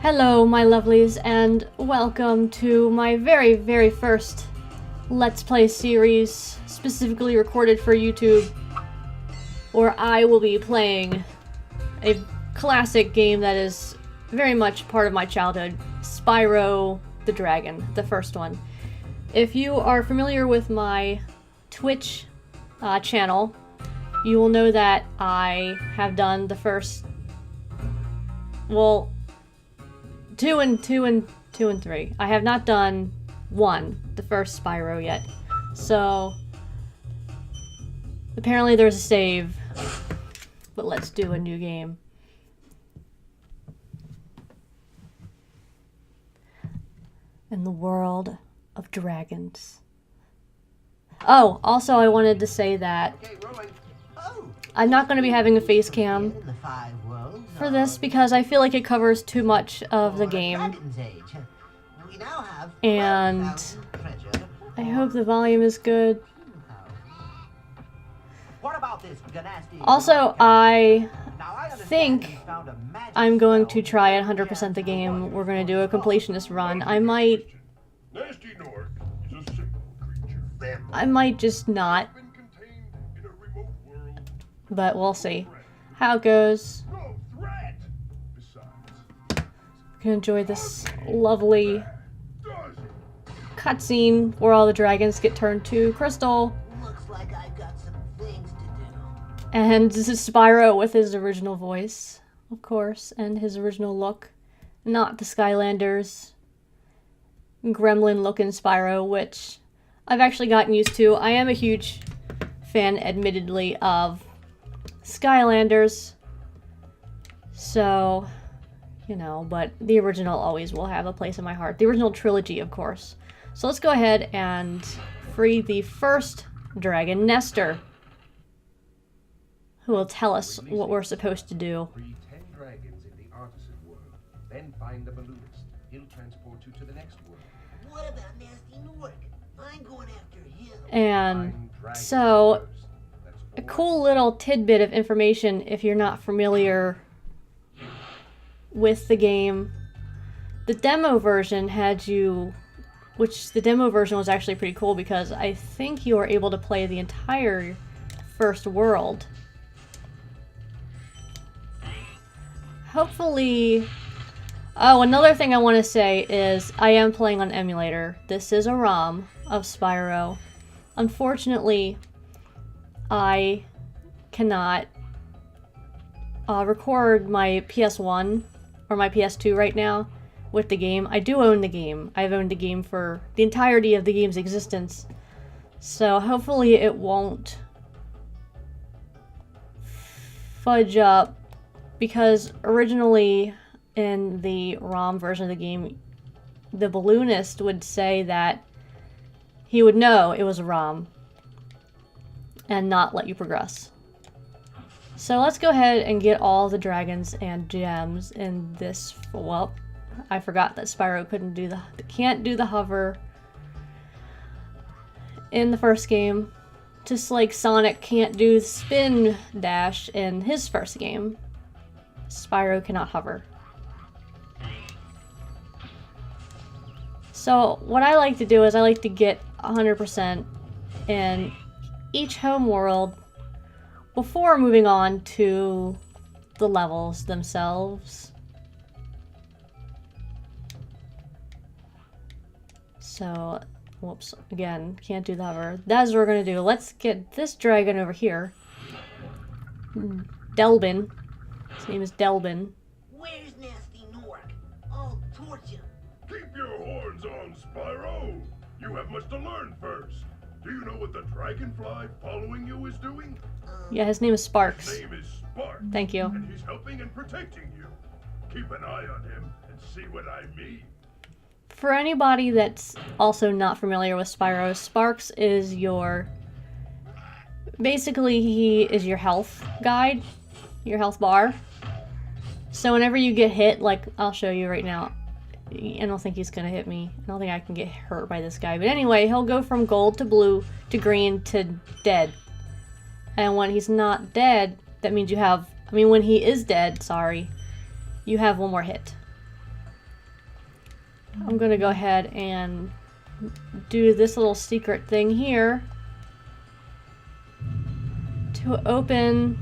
Hello, my lovelies, and welcome to my very first Let's Play series, specifically recorded for YouTube, where I will be playing a classic game that is very much part of my childhood, Spyro the Dragon, the first one. If you are familiar with my Twitch channel, you will know that I have done the first, well, 2 and 3. I have not done 1, the first Spyro yet. So apparently there's a save, but let's do a new game. In the world of dragons. Oh, also I wanted to say that I'm not going to be having a face cam for this because I feel like it covers too much of the game, and I hope the volume is good. Also, I think I'm going to try at 100% the game. We're going to do a completionist run. I might just not, but we'll see how it goes. You can enjoy this lovely cutscene where all the dragons get turned to crystal. Looks like I've got some things to do. And this is Spyro with his original voice, of course, and his original look. Not the Skylanders gremlin-looking Spyro, which I've actually gotten used to. I am a huge fan, admittedly, of Skylanders. So, you know, but the original always will have a place in my heart. The original trilogy, of course. So let's go ahead and free the first dragon, Nestor, who will tell us what we're supposed to do. Free 10 dragons in the artisan world, then find the balloonist. He'll transport you to the next world. What about Nasty Nork? I'm going after him. And so, a cool little tidbit of information if you're not familiar with the game. The demo version had you, which the demo version was actually pretty cool because I think you were able to play the entire first world. Hopefully... Oh, another thing I want to say is I am playing on emulator. This is a ROM of Spyro. Unfortunately, I cannot record my PS1 or my PS2 right now with the game. I do own the game. I've owned the game for the entirety of the game's existence. So hopefully it won't fudge up, because originally in the ROM version of the game, the balloonist would say that he would know it was a ROM and not let you progress. So let's go ahead and get all the dragons and gems in this. Well, I forgot that Spyro can't do the hover in the first game, just like Sonic can't do spin dash in his first game. Spyro cannot hover. So what I like to do is I like to get 100% in each home world before moving on to the levels themselves. So, whoops, again, can't do the hover. That's what we're gonna do. Let's get this dragon over here. Delbin. His name is Delbin. Where's Nasty Nork? I'll torch him. Keep your horns on, Spyro! You have much to learn first. Do you know what the dragonfly following you is doing? Yeah, his name is Sparks. His name is Spark. Thank you. And he's helping and protecting you. Keep an eye on him and see what I mean. For anybody that's also not familiar with Spyro, Sparks is your... Basically, he is your health guide, your health bar. So whenever you get hit, like, I'll show you right now. I don't think he's gonna hit me. I don't think I can get hurt by this guy. But anyway, he'll go from gold to blue to green to dead. And when he's not dead, that means you have... I mean, when he is dead, sorry, you have one more hit. I'm gonna go ahead and do this little secret thing here to open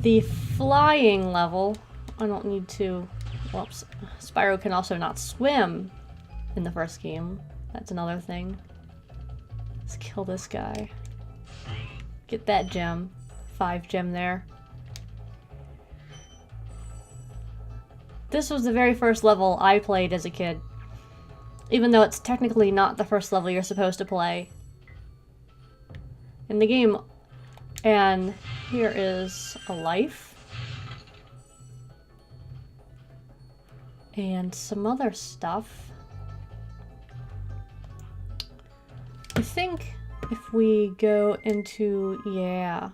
the flying level. I don't need to... Whoops. Spyro can also not swim in the first game. That's another thing. Let's kill this guy. Get that gem. 5 gem there. This was the very first level I played as a kid. Even though it's technically not the first level you're supposed to play in the game. And here is a life. And some other stuff. I think if we go into, yeah,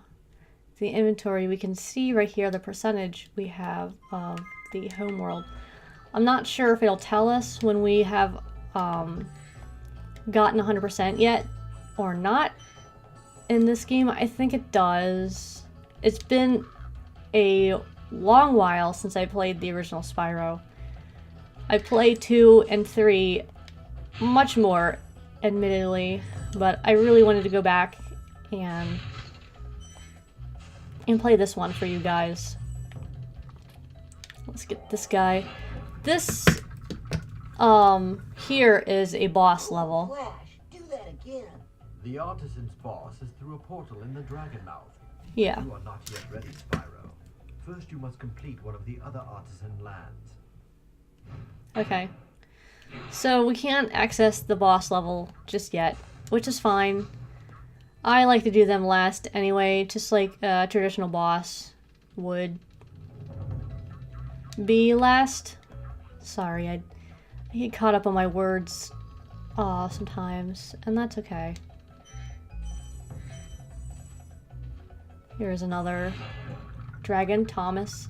the inventory, we can see right here the percentage we have of the homeworld. I'm not sure if it'll tell us when we have gotten 100% yet or not in this game. I think it does. It's been a long while since I played the original Spyro. I played 2 and 3 much more, admittedly, but I really wanted to go back and play this one for you guys. Let's get this guy. This here is a boss level. Flash, do that again. The artisan's boss is through a portal in the dragon mouth. Yeah. You are not yet ready, Spyro. First you must complete one of the other artisan lands. Okay. So we can't access the boss level just yet, which is fine. I like to do them last anyway, just like a traditional boss would be last. Sorry, I get caught up on my words sometimes, and that's okay. Here's another dragon, Thomas.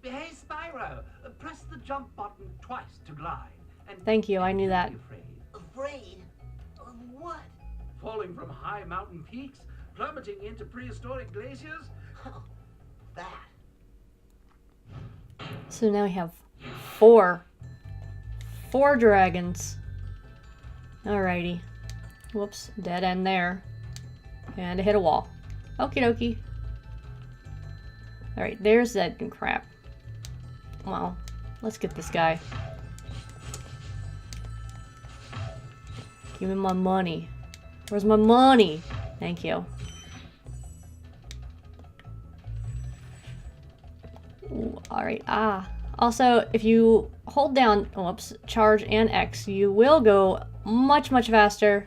Hey, Spyro, press the jump button twice to glide. And Thank you, I knew that. Afraid. Afraid? Of what? Falling from high mountain peaks, plummeting into prehistoric glaciers. Oh, that. So now we have 4 dragons. Alrighty. Whoops, dead end there. And I hit a wall. Okie dokie. Alright, there's that crap. Well, let's get this guy. Give me my money. Where's my money? Thank you. Alright, also, if you hold down, whoops, charge and X, you will go much, much faster,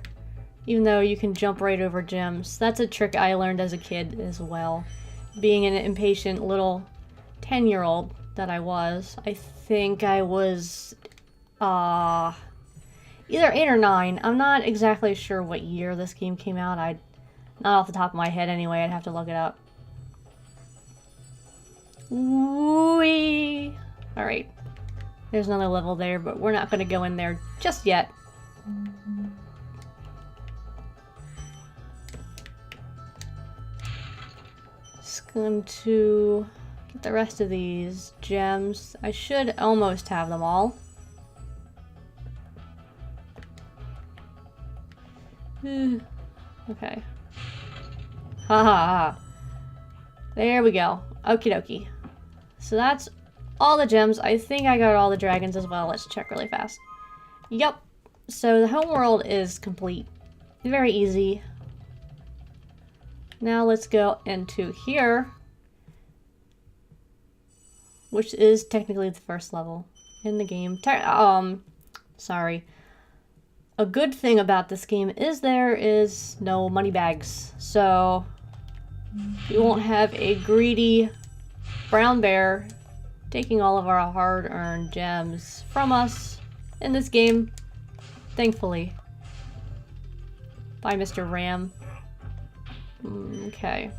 even though you can jump right over gems. That's a trick I learned as a kid as well. Being an impatient little 10-year-old that I was. I think I was, either 8 or 9. I'm not exactly sure what year this game came out. Not off the top of my head anyway, I'd have to look it up. Whee! Alright. There's another level there, but we're not going to go in there just yet. Just going to get the rest of these gems. I should almost have them all. Okay. Ha ha ha. There we go. Okie dokie. So that's all the gems. I think I got all the dragons as well. Let's check really fast. Yep. So the homeworld is complete. Very easy. Now let's go into here, which is technically the first level in the game. Sorry. A good thing about this game is there is no money bags. So you won't have a greedy brown bear taking all of our hard-earned gems from us in this game, thankfully. Bye, Mr. Ram. Okay.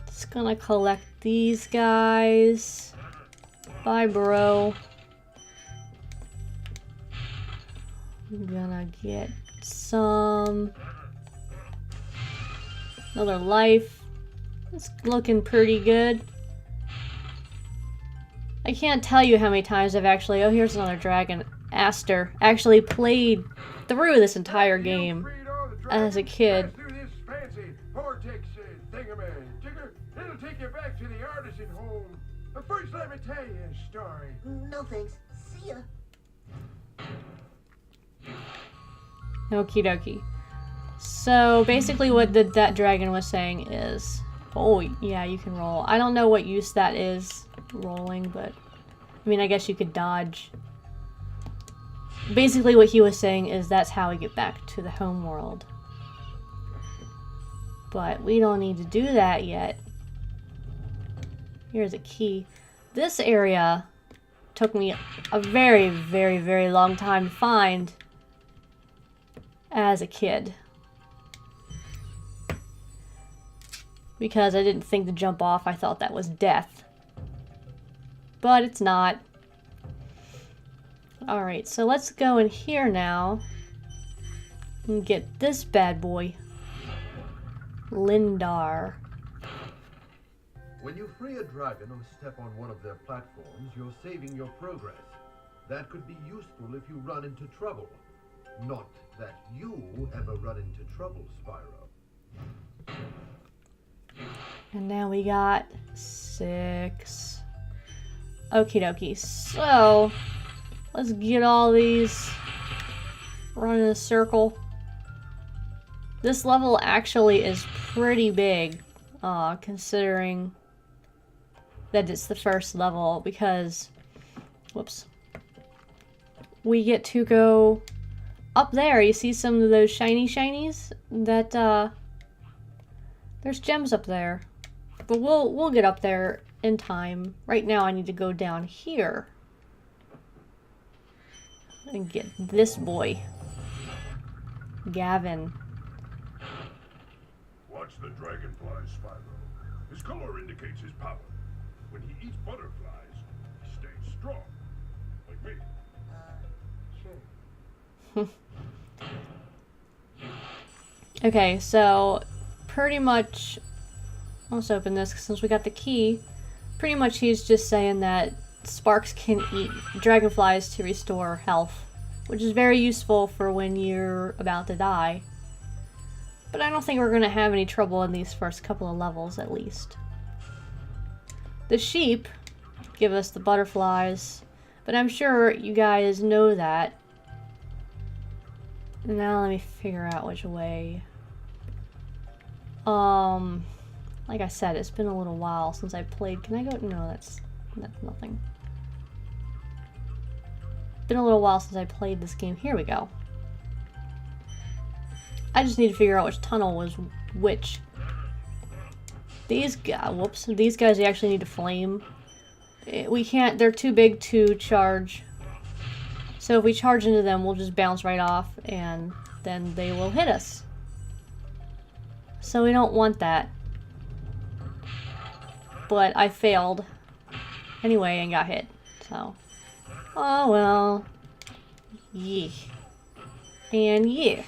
Just gonna collect these guys. Bye, bro. I'm gonna get some... Another life. It's looking pretty good. I can't tell you how many times I've actually, oh, here's another dragon, Aster, actually played through this entire game as a kid. Through this fancy vortex thingamajigger. It'll take you back to the artisan home. But first, let me tell you a story. No thanks. See ya. Okie dokie. So basically what that dragon was saying is, oh yeah, you can roll. I don't know what use that is, rolling, but I mean, I guess you could dodge. Basically what he was saying is that's how we get back to the home world. But we don't need to do that yet. Here's a key. This area took me a very, very, very long time to find as a kid. Because I didn't think to jump off, I thought that was death. But it's not. Alright, so let's go in here now and get this bad boy. Lindar. When you free a dragon or step on one of their platforms, you're saving your progress. That could be useful if you run into trouble. Not that you ever run into trouble, Spyro. And now we got 6. Okie dokie. So, let's get all these run in a circle. This level actually is pretty big, considering that it's the first level, because, whoops, we get to go up there. You see some of those shinies? That, there's gems up there. But we'll get up there in time. Right now I need to go down here and get this boy, Gavin. Watch the dragonfly, Spyro. His color indicates his power. When he eats butterflies, he stays strong. Like me. Sure. Okay, so pretty much, let's open this since we got the key. Pretty much he's just saying that sparks can eat dragonflies to restore health, which is very useful for when you're about to die. But I don't think we're going to have any trouble in these first couple of levels, at least. The sheep give us the butterflies, but I'm sure you guys know that. Now let me figure out which way. Like I said, it's been a little while since I played. Can I go? No, that's nothing. Been a little while since I played this game. Here we go. I just need to figure out which tunnel was which. These guys, whoops, these guys actually need to flame. We can't, they're too big to charge. So if we charge into them, we'll just bounce right off and then they will hit us. So we don't want that. But I failed anyway and got hit. So, oh well. Yeah. And yeah.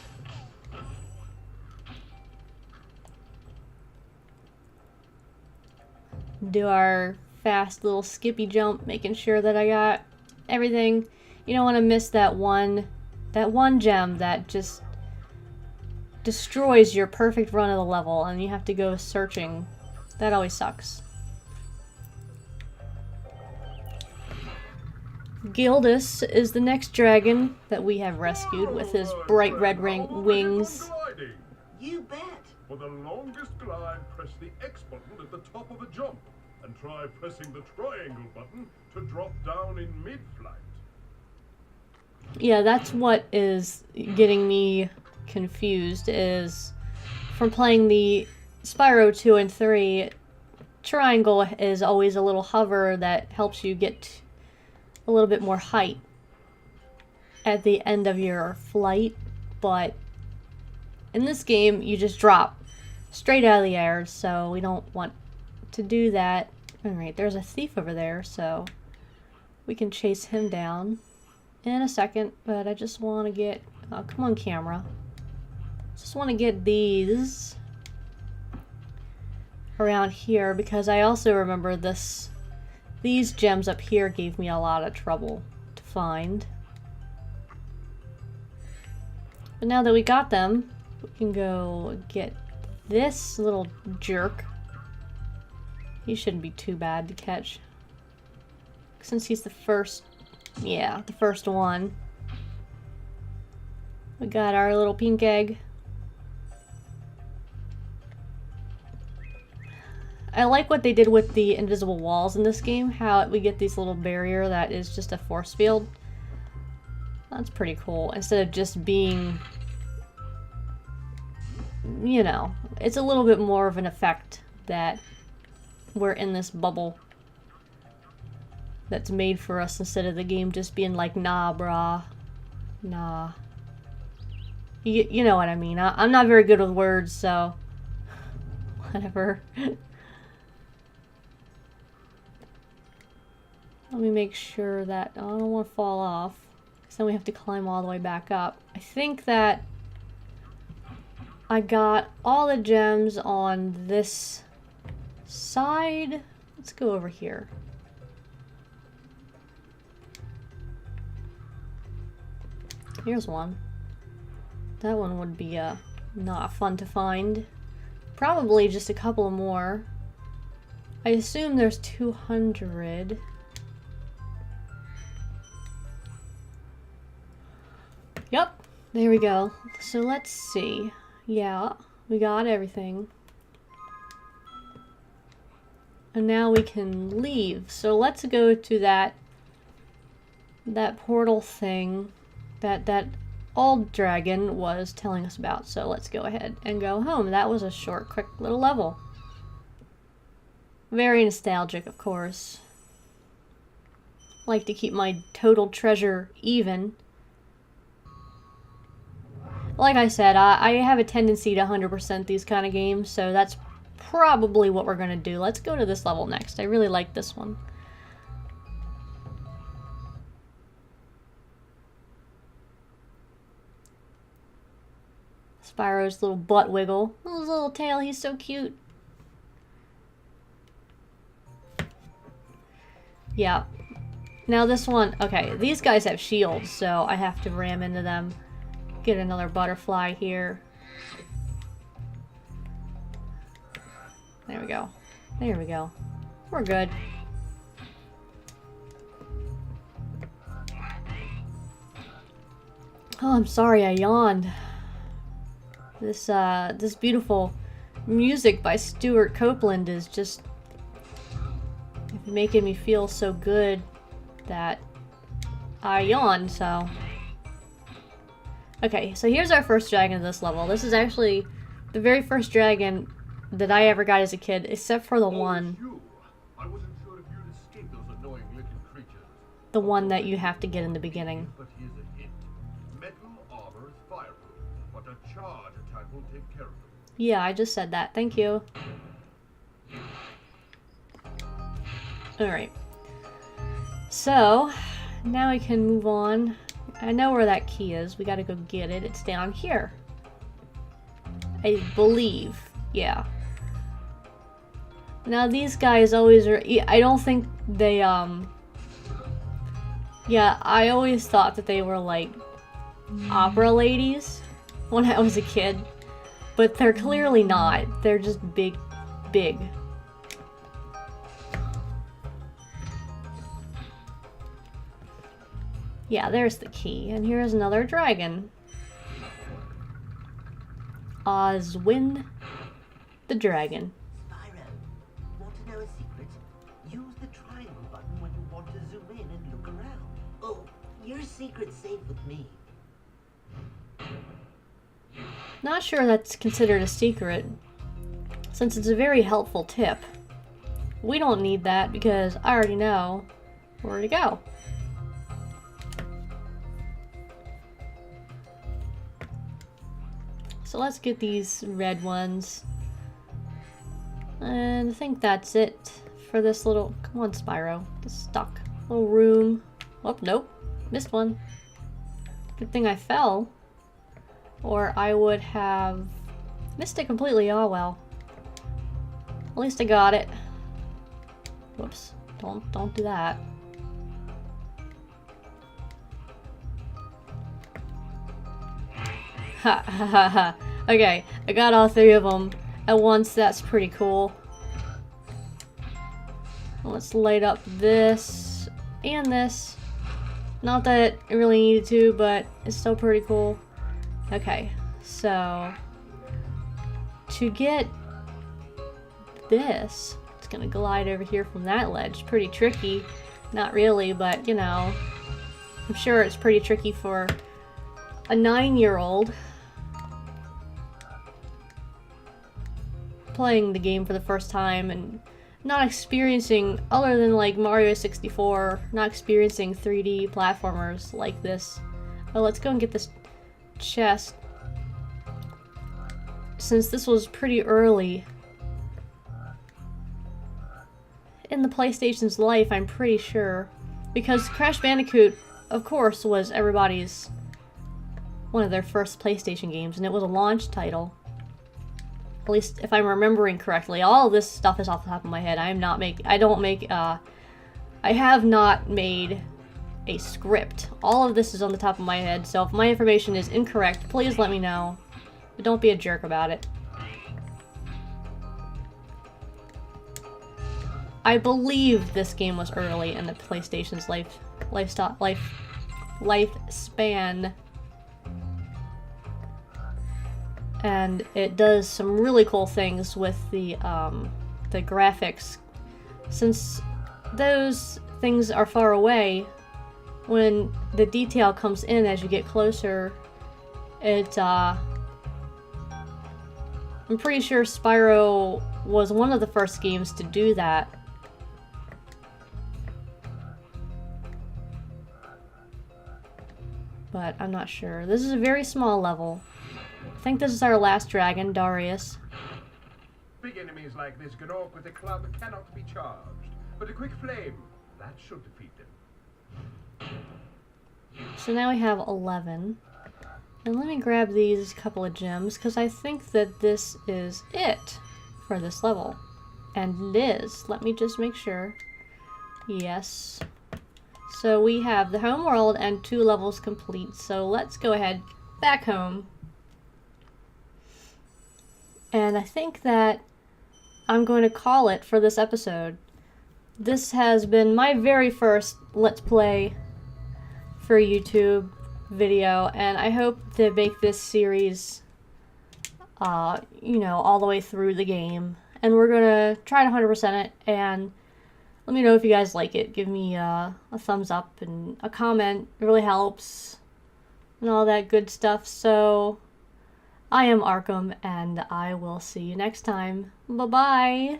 Do our fast little skippy jump, making sure that I got everything. You don't want to miss that one gem that just destroys your perfect run of the level and you have to go searching. That always sucks. Gildas is the next dragon that we have rescued with his bright red wings. You bet. For the longest glide, press the X button at the top of a jump, and try pressing the triangle button to drop down in mid-flight. Yeah, that's what is getting me confused, is from playing the Spyro 2 and 3, triangle is always a little hover that helps you get a little bit more height at the end of your flight, but in this game you just drop straight out of the air, so we don't want to do that. Alright, there's a thief over there, so we can chase him down in a second, but I just want to get, oh, come on camera, just want to get these around here because I also remember this These gems up here gave me a lot of trouble to find. But now that we got them, we can go get this little jerk. He shouldn't be too bad to catch. Since he's the first, yeah, the first one. We got our little pink egg. I like what they did with the invisible walls in this game, how we get this little barrier that is just a force field. That's pretty cool, instead of just being, you know, it's a little bit more of an effect that we're in this bubble that's made for us, instead of the game just being like, nah, brah, nah. You know what I mean. I'm not very good with words, so whatever. Let me make sure that I don't want to fall off, because then we have to climb all the way back up. I think that I got all the gems on this side. Let's go over here. Here's one. That one would be not fun to find. Probably just a couple more. I assume there's 200. Yep, there we go. So let's see. Yeah, we got everything. And now we can leave. So let's go to that portal thing that old dragon was telling us about. So let's go ahead and go home. That was a short, quick little level. Very nostalgic, of course. Like to keep my total treasure even. Like I said, I have a tendency to 100% these kind of games, so that's probably what we're gonna do. Let's go to this level next. I really like this one. Spyro's little butt wiggle. His little tail, he's so cute. Yeah. Now this one, okay, these guys have shields, so I have to ram into them. Get another butterfly here. There we go. There we go. We're good. Oh, I'm sorry I yawned. This beautiful music by Stuart Copeland is just making me feel so good that I yawned, so... Okay, so here's our first dragon of this level. This is actually the very first dragon that I ever got as a kid, except for the one. I wasn't sure if you'd escape those annoying little creatures. The one that you have to get in the beginning. But here's a hint. Metal armor is fireproof, but a charge attack will take care of them. Yeah, I just said that. Thank you. Alright. So, now we can move on. I know where that key is. We gotta go get it. It's down here. I believe. Yeah. Now these guys always are... I don't think they, yeah, I always thought that they were like opera ladies when I was a kid. But they're clearly not. They're just big. Yeah, there's the key. And here's another dragon. Oswin the dragon. Spyro, want to know a secret? Use the triangle button when you want to zoom in and look around. Oh, your secret's safe with me. Not sure that's considered a secret, since it's a very helpful tip. We don't need that because I already know where to go. So let's get these red ones. And I think that's it for this little... Come on, Spyro. Get stuck. Little room. Oh, nope. Missed one. Good thing I fell. Or I would have missed it completely. Oh, well. At least I got it. Whoops. Don't do that. Ha ha ha ha. Okay, I got all 3 of them at once. That's pretty cool. Let's light up this and this. Not that it really needed to, but it's still pretty cool. Okay, so to get this, it's gonna glide over here from that ledge. Pretty tricky. Not really, but you know, I'm sure it's pretty tricky for a 9-year-old playing the game for the first time and not experiencing, other than like Mario 64, not experiencing 3D platformers like this. Oh, let's go and get this chest. Since this was pretty early in the PlayStation's life, I'm pretty sure. Because Crash Bandicoot, of course, was everybody's one of their first PlayStation games, and it was a launch title. At least if I'm remembering correctly. All of this stuff is off the top of my head. I have not made a script. All of this is on the top of my head, so if my information is incorrect, please let me know. But don't be a jerk about it. I believe this game was early in the PlayStation's lifespan. And it does some really cool things with the graphics. Since those things are far away, when the detail comes in as you get closer, it, I'm pretty sure Spyro was one of the first games to do that. But I'm not sure. This is a very small level. I think this is our last dragon, Darius. Big enemies like this Gnorc with a club cannot be charged, but a quick flame, that should defeat them. So now we have 11. And let me grab these couple of gems, because I think that this is it for this level. And Liz, let me just make sure. Yes. So we have the home world and 2 levels complete. So let's go ahead back home. And I think that I'm going to call it for this episode. This has been my very first Let's Play for YouTube video, and I hope to make this series, you know, all the way through the game. And we're gonna try to 100% it, and let me know if you guys like it. Give me a thumbs up and a comment. It really helps, and all that good stuff. So I am Arkham, and I will see you next time. Bye-bye!